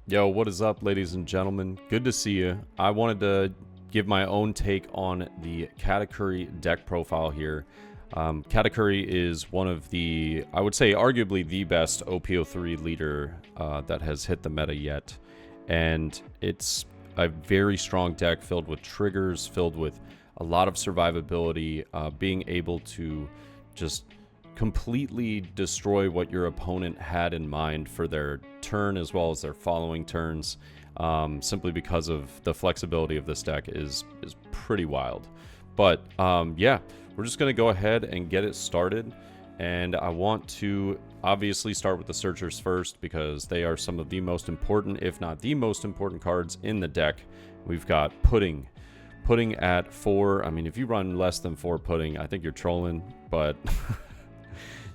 Yo, what is up, ladies and gentlemen? Good to see you. I wanted to give my own take on the Katakuri deck profile here. Katakuri is one of the, I would say, arguably the best OP-03 leader that has hit the meta yet. And it's a very strong deck filled with triggers, filled with a lot of survivability, being able to just completely destroy what your opponent had in mind for their turn as well as their following turns, simply because of the flexibility of this deck is pretty wild. But yeah, we're just going to go ahead and get it started, and I want to obviously start with the searchers first because they are some of the most important, if not the most important cards in the deck. We've got Pudding at 4. I mean, if you run less than 4 Pudding, I think you're trolling, but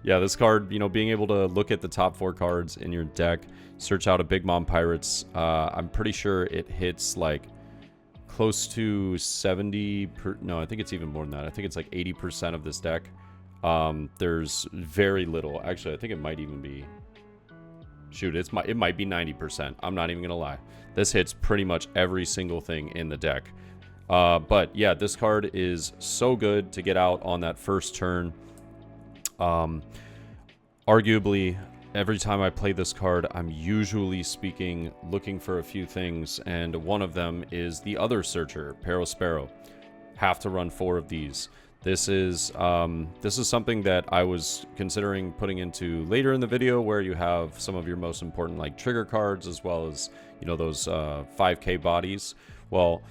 yeah, this card, you know, being able to look at the top 4 cards in your deck, search out a Big Mom Pirates, I'm pretty sure it hits like close to 70, no, I think it's even more than that. I think it's like 80% of this deck. There's very little, actually, I think it might even be, shoot, it might be 90%. I'm not even gonna lie. This hits pretty much every single thing in the deck. But yeah, this card is so good to get out on that first turn. Arguably, every time I play this card, I'm usually looking for a few things, and one of them is the other searcher, Sparrow. Have to run 4 of these. This is something that I was considering putting into later in the video, where you have some of your most important like trigger cards as well as, you know, those 5k bodies. Well,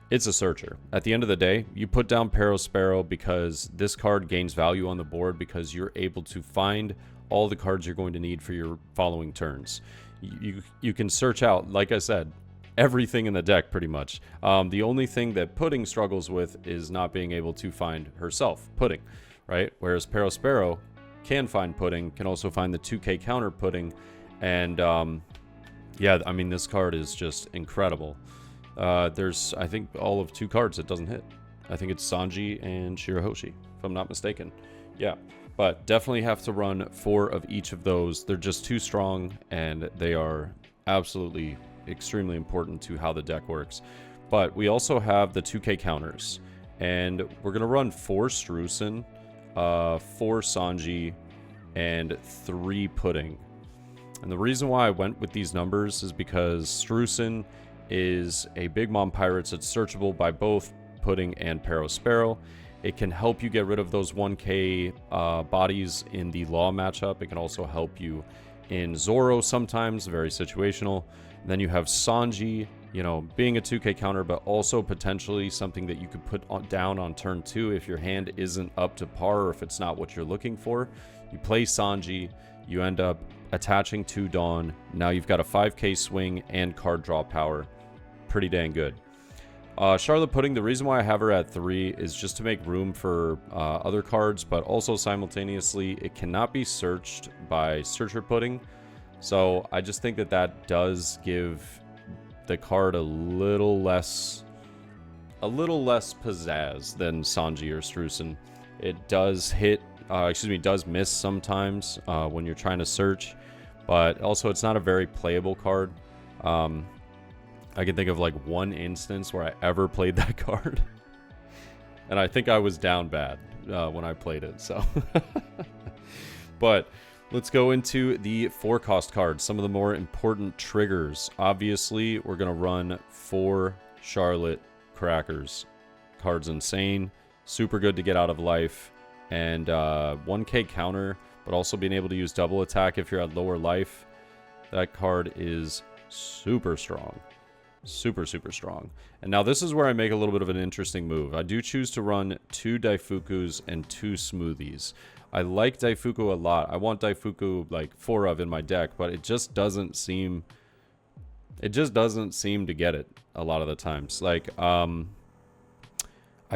it's a searcher. At the end of the day, you put down Sparrow because this card gains value on the board because you're able to find all the cards you're going to need for your following turns. You can search out, like I said, everything in the deck pretty much. The only thing that Pudding struggles with is not being able to find herself, Pudding, right? Whereas Sparrow can find Pudding, can also find the 2k counter Pudding, and yeah, I mean, this card is just incredible. There's, I think, all of 2 cards it doesn't hit. I think it's Sanji and Shirahoshi, if I'm not mistaken. Yeah, but definitely have to run 4 of each of those. They're just too strong, and they are absolutely extremely important to how the deck works. But we also have the 2k counters, and we're going to run 4 Strusen, 4 Sanji, and 3 Pudding. And the reason why I went with these numbers is because Strusen is a Big Mom Pirates that's searchable by both Pudding and Sparrow. It can help you get rid of those 1k bodies in the Law matchup. It can also help you in Zoro sometimes, very situational. And then you have Sanji, you know, being a 2k counter, but also potentially something that you could put down on turn 2 if your hand isn't up to par or if it's not what you're looking for. You play Sanji, you end up attaching to Dawn. Now you've got a 5k swing and card draw power. Pretty dang good. Charlotte Pudding, the reason why I have her at 3 is just to make room for other cards, but also simultaneously it cannot be searched by Searcher Pudding. So I just think that that does give the card a little less pizzazz than Sanji or Strusen. It does hit, does miss sometimes when you're trying to search, but also it's not a very playable card. I can think of like one instance where I ever played that card, and I think I was down bad when I played it, so. But let's go into the 4-cost cards, some of the more important triggers. Obviously, we're going to run 4 Charlotte Crackers. Card's insane, super good to get out of life, and 1k counter, but also being able to use double attack if you're at lower life. That card is super strong. Super strong. And now this is where I make a little bit of an interesting move. I do choose to run 2 Daifukus and 2 Smoothies. I like Daifuku a lot. I want Daifuku like 4 of in my deck, but it just doesn't seem to get it a lot of the times. Like I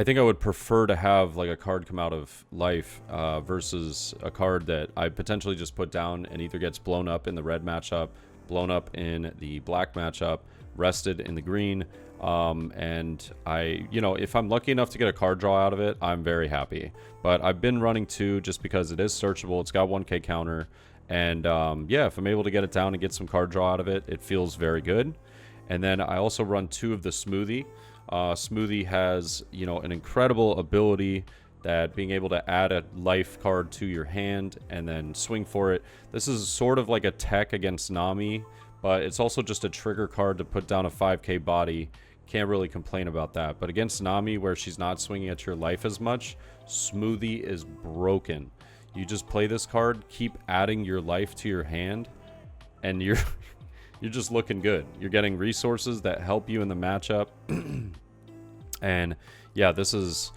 think I would prefer to have like a card come out of life versus a card that I potentially just put down and either gets blown up in the red matchup, blown up in the black matchup, rested in the green, and I, you know, if I'm lucky enough to get a card draw out of it, I'm very happy. But I've been running 2 just because it is searchable. It's got 1k counter, And yeah, if I'm able to get it down and get some card draw out of it, it feels very good. And then I also run 2 of the Smoothie. Smoothie has, you know, an incredible ability that being able to add a life card to your hand and then swing for it. This is sort of like a tech against Nami, but it's also just a trigger card to put down a 5k body. Can't really complain about that. But against Nami, where she's not swinging at your life as much, Smoothie is broken. You just play this card, keep adding your life to your hand, and you're just looking good. You're getting resources that help you in the matchup. And yeah, this is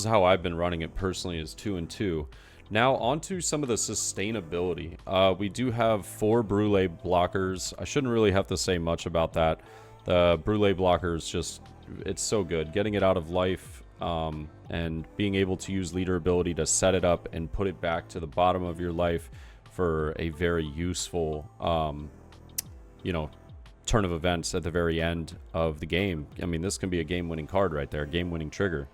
how I've been running it personally, is 2 and 2. Now onto some of the sustainability. We do have 4 Brûlée blockers. I shouldn't really have to say much about that. The Brûlée blockers, just, it's so good. Getting it out of life and being able to use leader ability to set it up and put it back to the bottom of your life for a very useful, you know, turn of events at the very end of the game. I mean, this can be a game-winning card right there, game-winning trigger.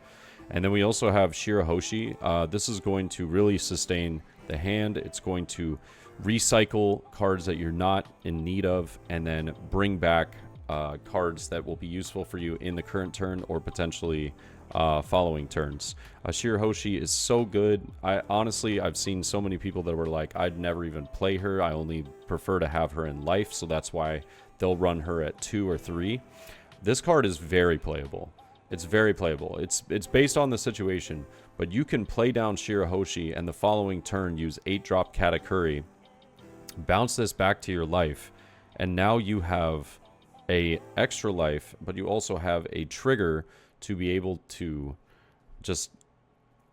And then we also have Shirahoshi. This is going to really sustain the hand. It's going to recycle cards that you're not in need of and then bring back cards that will be useful for you in the current turn or potentially following turns. Shirahoshi is so good. I've seen so many people that were like, I'd never even play her. I only prefer to have her in life, so that's why they'll run her at 2 or 3. This card is very playable. It's very playable. It's based on the situation, but you can play down Shirahoshi and the following turn use 8-drop Katakuri, bounce this back to your life, and now you have a extra life, but you also have a trigger to be able to just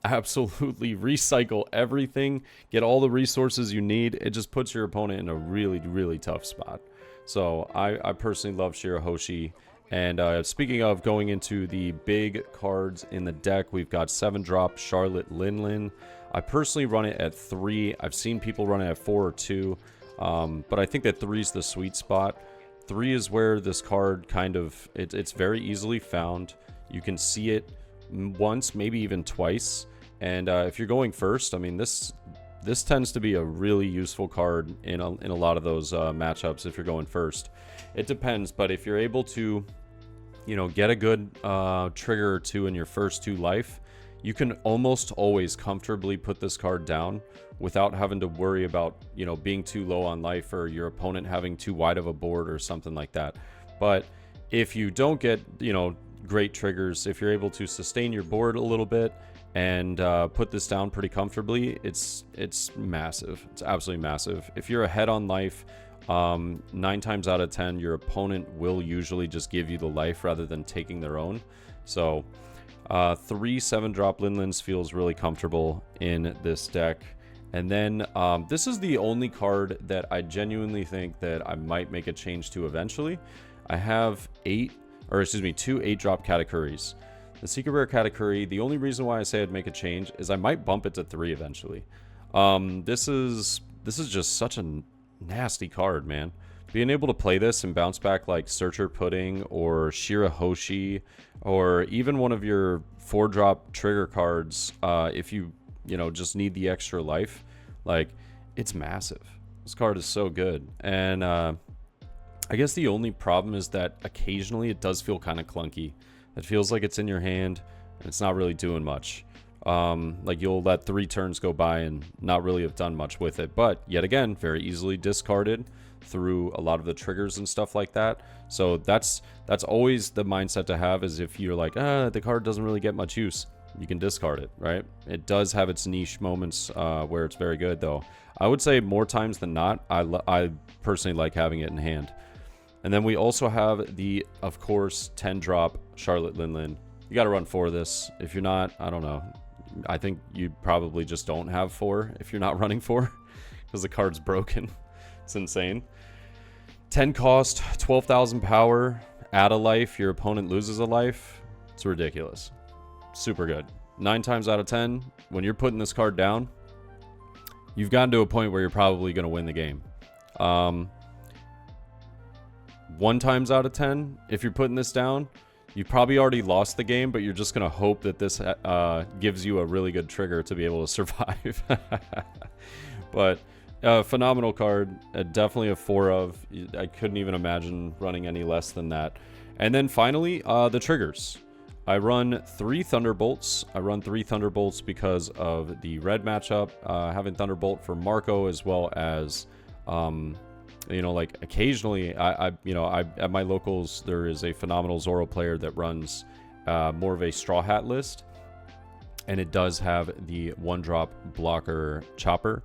absolutely recycle everything, get all the resources you need. It just puts your opponent in a really, really tough spot. So I personally love Shirahoshi. And speaking of going into the big cards in the deck, we've got 7-drop Charlotte Linlin. I personally run it at 3. I've seen people run it at 4 or 2, but I think that 3 is the sweet spot. 3 is where this card kind of, it's very easily found. You can see it once, maybe even twice. And if you're going first, I mean, this tends to be a really useful card in a lot of those matchups if you're going first. It depends, but if you're able to, you know, get a good trigger or 2 in your first 2 life, you can almost always comfortably put this card down without having to worry about, you know, being too low on life or your opponent having too wide of a board or something like that. But if you don't get, you know, great triggers, if you're able to sustain your board a little bit and put this down pretty comfortably, it's massive. It's absolutely massive. If you're ahead on life, 9 times out of 10 your opponent will usually just give you the life rather than taking their own. So 3 7-drop Linlins feels really comfortable in this deck. And then this is the only card that I genuinely think that I might make a change to eventually. I have 2 8-drop Katakuris. The Secret Rare Katakuri, the only reason why I say I'd make a change is I might bump it to 3 eventually. This is just such a nasty card, man. Being able to play this and bounce back like Searcher Pudding or Shirahoshi or even one of your 4-drop trigger cards, if you know, just need the extra life, like, it's massive. This card is so good. And I guess the only problem is that occasionally it does feel kind of clunky. It feels like it's in your hand and it's not really doing much. Like, you'll let 3 turns go by and not really have done much with it, but yet again, very easily discarded through a lot of the triggers and stuff like that. So that's always the mindset to have, is if you're like, the card doesn't really get much use, you can discard it, right? It does have its niche moments where it's very good, though. I would say more times than not, I personally like having it in hand. And then we also have the, of course, 10-drop Charlotte Linlin. You got to run 4 of this. If you're not, I don't know. I think you probably just don't have 4 if you're not running 4, because the card's broken. It's insane. 10 cost, 12,000 power, add a life, your opponent loses a life. It's ridiculous. Super good. 9 times out of 10, when you're putting this card down, you've gotten to a point where you're probably going to win the game. 1 times out of 10, if you're putting this down, you've probably already lost the game, but you're just going to hope that this gives you a really good trigger to be able to survive. But Phenomenal card. Definitely a 4 of. I couldn't even imagine running any less than that. And then finally, the triggers. I run 3 Thunderbolts. I run 3 Thunderbolts because of the red matchup. Having Thunderbolt for Marco, as well as, you know, like occasionally, at my locals, there is a phenomenal Zoro player that runs more of a Straw Hat list. And it does have the 1-drop blocker Chopper.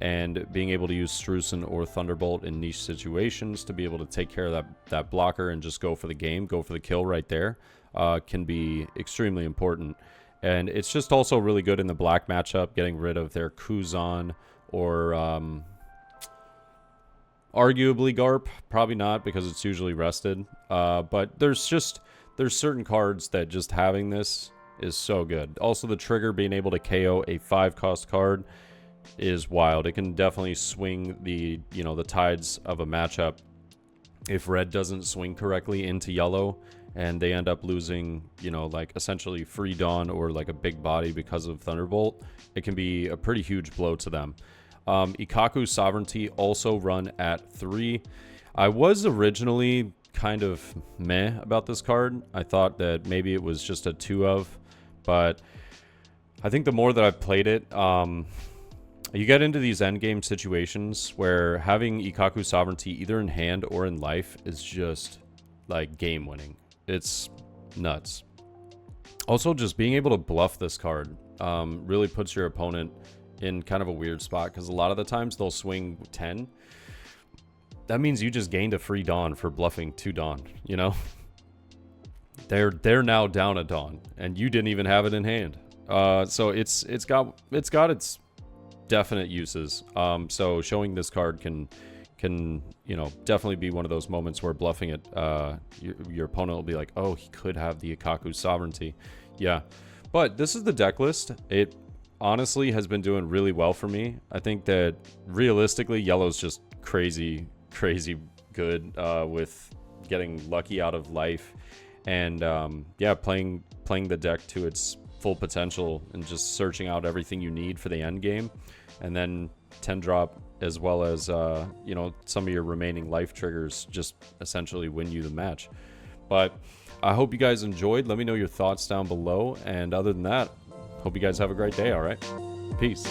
And being able to use Streusen or Thunderbolt in niche situations to be able to take care of that blocker and just go for the game, go for the kill right there, can be extremely important. And it's just also really good in the black matchup, getting rid of their Kuzan or arguably Garp. Probably not, because it's usually rested. But there's certain cards that just having this is so good. Also, the trigger being able to KO a 5-cost card is wild. It can definitely swing the tides of a matchup if red doesn't swing correctly into yellow and they end up losing, like essentially free Dawn or like a big body because of Thunderbolt. It can be a pretty huge blow to them. Ikaku Sovereignty also run at 3. I was originally kind of meh about this card. I thought that maybe it was just a 2 of, but I think the more that I've played it, you get into these endgame situations where having Ikaku Sovereignty either in hand or in life is just like game winning. It's nuts. Also, just being able to bluff this card really puts your opponent in kind of a weird spot, because a lot of the times they'll swing 10. That means you just gained a free Dawn for bluffing 2 Dawn, you know? They're now down a Dawn and you didn't even have it in hand. So it's got its definite uses. So showing this card can definitely be one of those moments where bluffing it, your opponent will be like, oh, he could have the Ikaku Sovereignty. Yeah, but this is the deck list. It honestly has been doing really well for me. I think that realistically, yellow's just crazy good with getting lucky out of life, and yeah, playing the deck to its full potential and just searching out everything you need for the end game, and then 10 drop as well as some of your remaining life triggers just essentially win you the match. But I hope you guys enjoyed. Let me know your thoughts down below, and other than that, hope you guys have a great day. All right, peace.